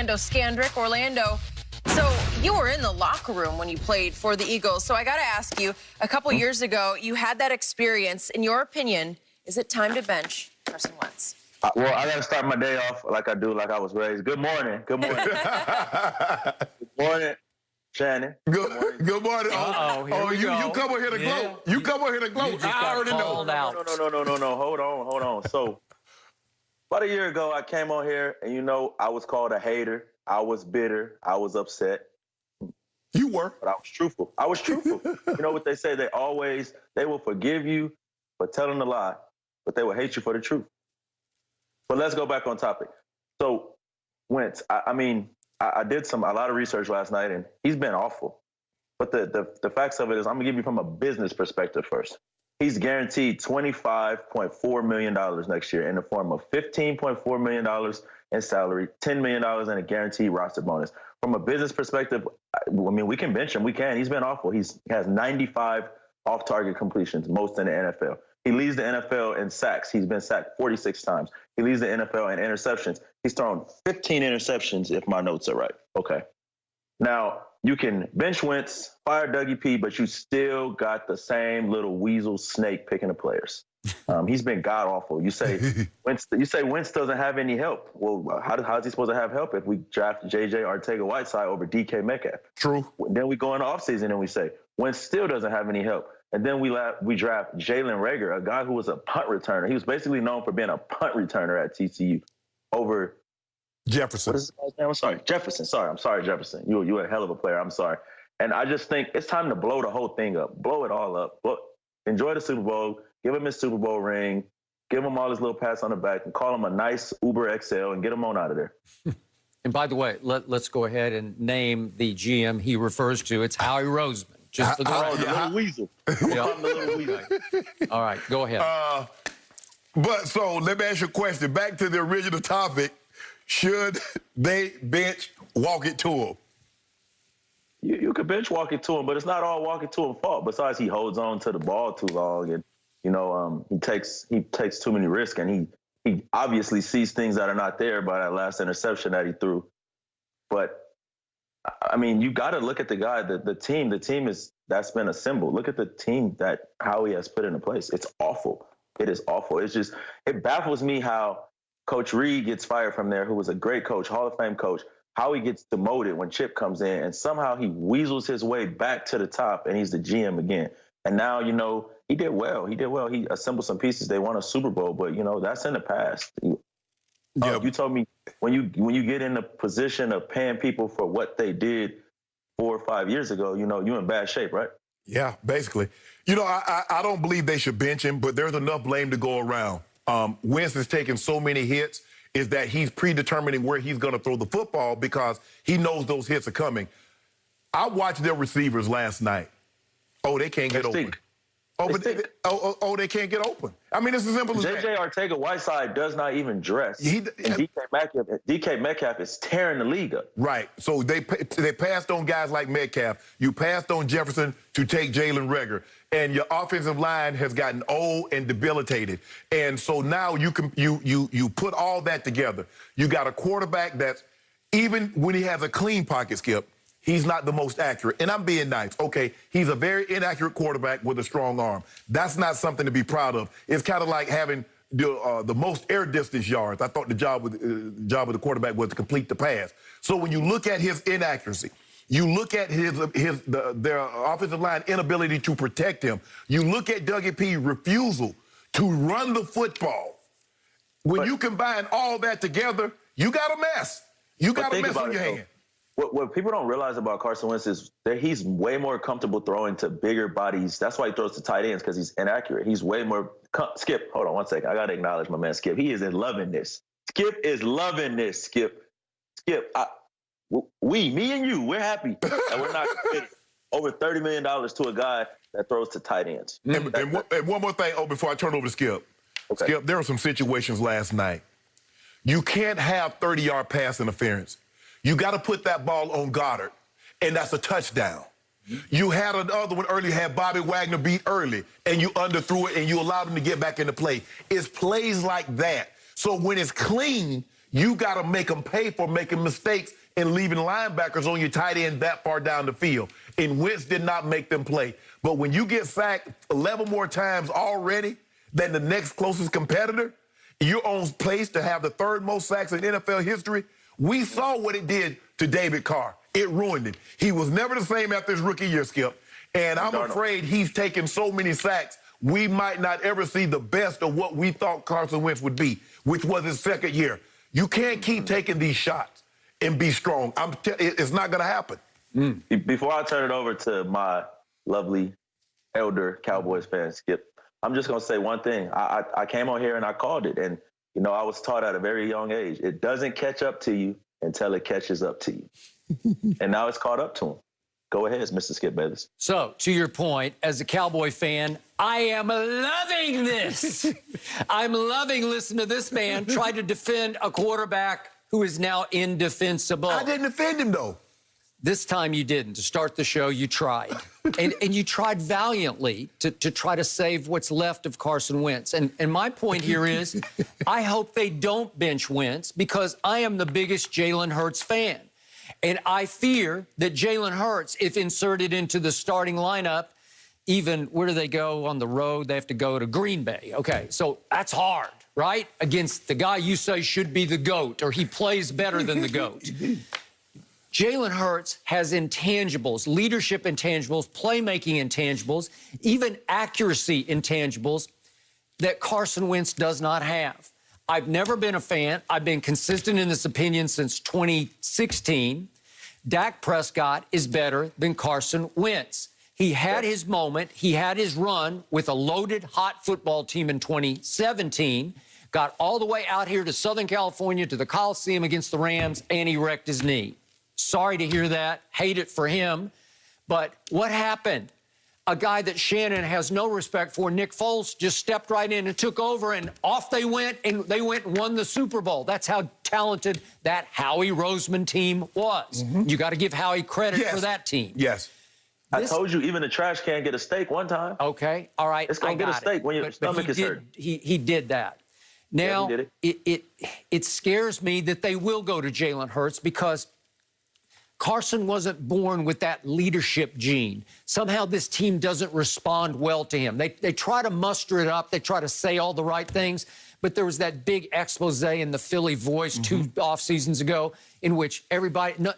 Orlando Scandrick. Orlando, so you were in the locker room when you played for the Eagles. So I got to ask you, a couple years ago, you had that experience. In your opinion, is it time to bench Carson Wentz? Well, I got to start my day off like I do, like I was raised. Good morning. Good morning. Good morning, Shannon. Good morning. You come over here to gloat. You come over here to gloat. I already know. No. Hold on. So, about a year ago, I came on here, and I was called a hater. I was bitter. I was upset. You were. But I was truthful. You know what they say? They will forgive you for telling the lie, but they will hate you for the truth. But let's go back on topic. So, Wentz, I did a lot of research last night, and he's been awful. But the facts of it is, I'm going to give you from a business perspective first. He's guaranteed $25.4 million next year in the form of $15.4 million in salary, $10 million in a guaranteed roster bonus. From a business perspective, we can bench him. We can. He's been awful. He has 95 off-target completions, most in the NFL. He leads the NFL in sacks. He's been sacked 46 times. He leads the NFL in interceptions. He's thrown 15 interceptions, if my notes are right. Okay. Now, you can bench Wentz, fire Dougie P, but you still got the same little weasel snake picking the players. He's been god-awful. You say Wentz doesn't have any help. Well, how is he supposed to have help if we draft J.J. Arcega-Whiteside over DK Metcalf? True. Then we go into offseason and we say Wentz still doesn't have any help. And then we draft Jalen Reagor, a guy who was a punt returner. He was basically known for being a punt returner at TCU over Jefferson. What is his name? I'm sorry. Jefferson. I'm sorry, Jefferson. You're a hell of a player. I'm sorry. And I just think it's time to blow the whole thing up. Blow it all up. Enjoy the Super Bowl. Give him his Super Bowl ring. Give him all his little pats on the back and call him a nice Uber XL and get him on out of there. And by the way, let's go ahead and name the GM he refers to. It's Howie Roseman. Just for the little weasel. The little weasel. All right, go ahead. But so let me ask you a question. Back to the original topic. Should they bench walk it to him? You could bench walk it to him, but it's not all walk it to him fault. Besides, he holds on to the ball too long, and he takes too many risks, and he obviously sees things that are not there by that last interception that he threw. But you got to look at the guy. The team that's been assembled. Look at the team that Howie has put into place. It's awful. It is awful. It baffles me how Coach Reed gets fired from there, who was a great coach, Hall of Fame coach. How he gets demoted when Chip comes in, and somehow he weasels his way back to the top, and he's the GM again. And now, he did well. He assembled some pieces. They won a Super Bowl, but, that's in the past. You told me when you get in the position of paying people for what they did 4 or 5 years ago, you're in bad shape, right? Yeah, basically. I don't believe they should bench him, but there's enough blame to go around. Wentz has taken so many hits is that he's predetermining where he's going to throw the football because he knows those hits are coming. I watched their receivers last night. Oh, they can't get open. They can't get open. It's as simple as that. J.J. Arcega-Whiteside does not even dress. And DK Metcalf is tearing the league up. Right. So they passed on guys like Metcalf. You passed on Jefferson to take Jalen Reagor. And your offensive line has gotten old and debilitated. And so now you put all that together. You got a quarterback that's, even when he has a clean pocket, Skip, he's not the most accurate. And I'm being nice. Okay, he's a very inaccurate quarterback with a strong arm. That's not something to be proud of. It's kind of like having the most air distance yards. I thought the job of the quarterback was to complete the pass. So when you look at his inaccuracy, you look at their offensive line inability to protect him. You look at Dougie P's refusal to run the football. When you combine all that together, you got a mess. You got a mess on your hand. What people don't realize about Carson Wentz is that he's way more comfortable throwing to bigger bodies. That's why he throws to tight ends, because he's inaccurate. He's way more Skip, hold on one second. I got to acknowledge my man Skip. He is loving this. Skip is loving this, Skip. Me and you, we're happy that we're not committed over $30 million to a guy that throws to tight ends. And one more thing, before I turn over to Skip. Okay. Skip, there were some situations last night. You can't have 30-yard pass interference. You got to put that ball on Goddard, and that's a touchdown. You had another one earlier, had Bobby Wagner beat early, and you underthrew it, and you allowed him to get back into play. It's plays like that. So when it's clean, You got to make them pay for making mistakes and leaving linebackers on your tight end that far down the field. And Wentz did not make them play. But when you get sacked 11 more times already than the next closest competitor, you're on pace to have the third most sacks in NFL history. We saw what it did to David Carr. It ruined him. He was never the same after his rookie year, Skip. And I'm afraid he's taken so many sacks, we might not ever see the best of what we thought Carson Wentz would be, which was his second year. You can't keep taking these shots and be strong. It's not going to happen. Before I turn it over to my lovely elder Cowboys fan, Skip, I'm just going to say one thing. I came on here and I called it. And, you know, I was taught at a very young age, it doesn't catch up to you until it catches up to you. And now it's caught up to him. Go ahead, Mr. Skip Bayless. So, to your point, as a Cowboy fan, I am loving this. I'm loving listening to this man try to defend a quarterback who is now indefensible. I didn't defend him, though. This time you didn't. To start the show, you tried. and you tried valiantly to try to save what's left of Carson Wentz. And my point here is, I hope they don't bench Wentz because I am the biggest Jalen Hurts fan. And I fear that Jalen Hurts, if inserted into the starting lineup, even where do they go on the road? They have to go to Green Bay. Okay, so that's hard, right? Against the guy you say should be the GOAT, or he plays better than the GOAT. Jalen Hurts has intangibles, leadership intangibles, playmaking intangibles, even accuracy intangibles that Carson Wentz does not have. I've never been a fan. I've been consistent in this opinion since 2016. Dak Prescott is better than Carson Wentz. He had his moment. He had his run with a loaded, hot football team in 2017, got all the way out here to Southern California to the Coliseum against the Rams, and he wrecked his knee. Sorry to hear that. Hate it for him. But what happened? A guy that Shannon has no respect for, Nick Foles, just stepped right in and took over, and off they went and won the Super Bowl. That's how talented that Howie Roseman team was. You got to give Howie credit for that team. Yes. I told you, even the trash can get a steak one time. Okay, all right. It's going to get a steak when your stomach is hurt. He did that. Now, he did it scares me that they will go to Jalen Hurts because Carson wasn't born with that leadership gene. Somehow this team doesn't respond well to him. They try to muster it up. They try to say all the right things. But there was that big expose in the Philly Voice 2 off seasons ago in which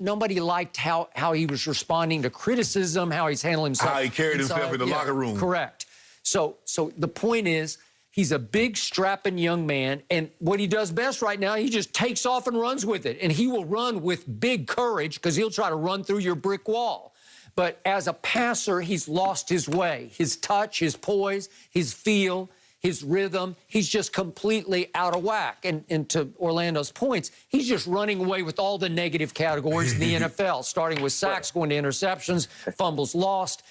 nobody liked how he was responding to criticism, how he's handling himself. How he carried himself in the locker room. Correct. So the point is, he's a big, strapping young man, and what he does best right now, he just takes off and runs with it. And he will run with big courage because he'll try to run through your brick wall. But as a passer, he's lost his way. His touch, his poise, his feel, his rhythm, he's just completely out of whack. And to Orlando's points, he's just running away with all the negative categories in the NFL, starting with sacks, going to interceptions, fumbles lost.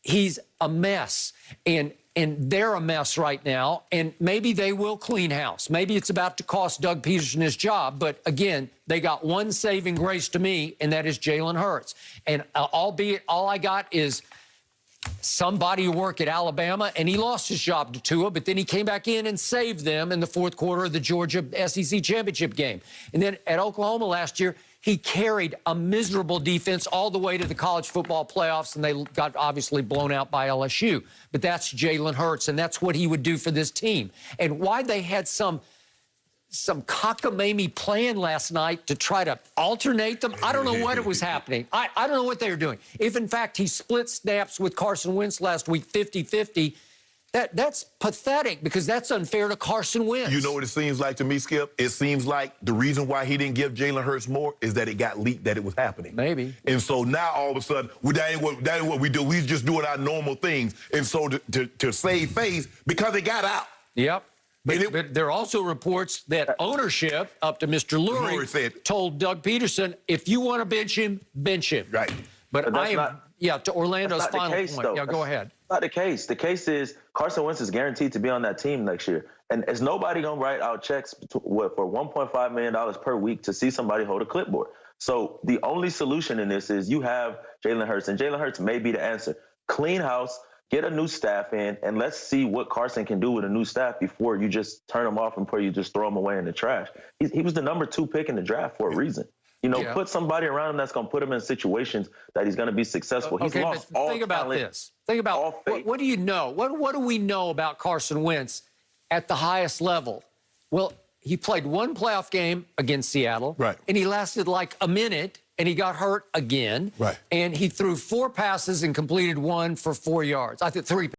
He's a mess. And they're a mess right now, and maybe they will clean house. Maybe it's about to cost Doug Peterson his job, but again, they got one saving grace to me, and that is Jalen Hurts. And albeit all I got is somebody who worked at Alabama, and he lost his job to Tua, but then he came back in and saved them in the fourth quarter of the Georgia SEC championship game. And then at Oklahoma last year, he carried a miserable defense all the way to the college football playoffs, and they got obviously blown out by LSU. But that's Jalen Hurts, and that's what he would do for this team. And why they had some cockamamie plan last night to try to alternate them, I don't know what it was happening. I don't know what they were doing. If, in fact, he split snaps with Carson Wentz last week 50-50, that's pathetic because that's unfair to Carson Wentz. You know what it seems like to me, Skip? It seems like the reason why he didn't give Jalen Hurts more is that it got leaked that it was happening. Maybe. And so now all of a sudden, that ain't what we do. We just doing our normal things. And so to save face, because it got out. Yep. But there are also reports that ownership, up to Mr. Lurie, told Doug Peterson, if you want to bench him, bench him. Right. But to Orlando's final point. Though. Yeah, go ahead. Not the case. The case is Carson Wentz is guaranteed to be on that team next year. And is nobody going to write out checks for $1.5 million per week to see somebody hold a clipboard? So the only solution in this is you have Jalen Hurts, and Jalen Hurts may be the answer. Clean house, get a new staff in, and let's see what Carson can do with a new staff before you just turn him off and before you just throw him away in the trash. He was the number 2 pick in the draft for a reason. You know, put somebody around him that's going to put him in situations that he's going to be successful. He's lost all think about talent, this. Think about what do you know? What do we know about Carson Wentz at the highest level? Well, he played one playoff game against Seattle, right, and he lasted like a minute, and he got hurt again, right, and he threw 4 passes and completed 1 for 4 yards. I think 3.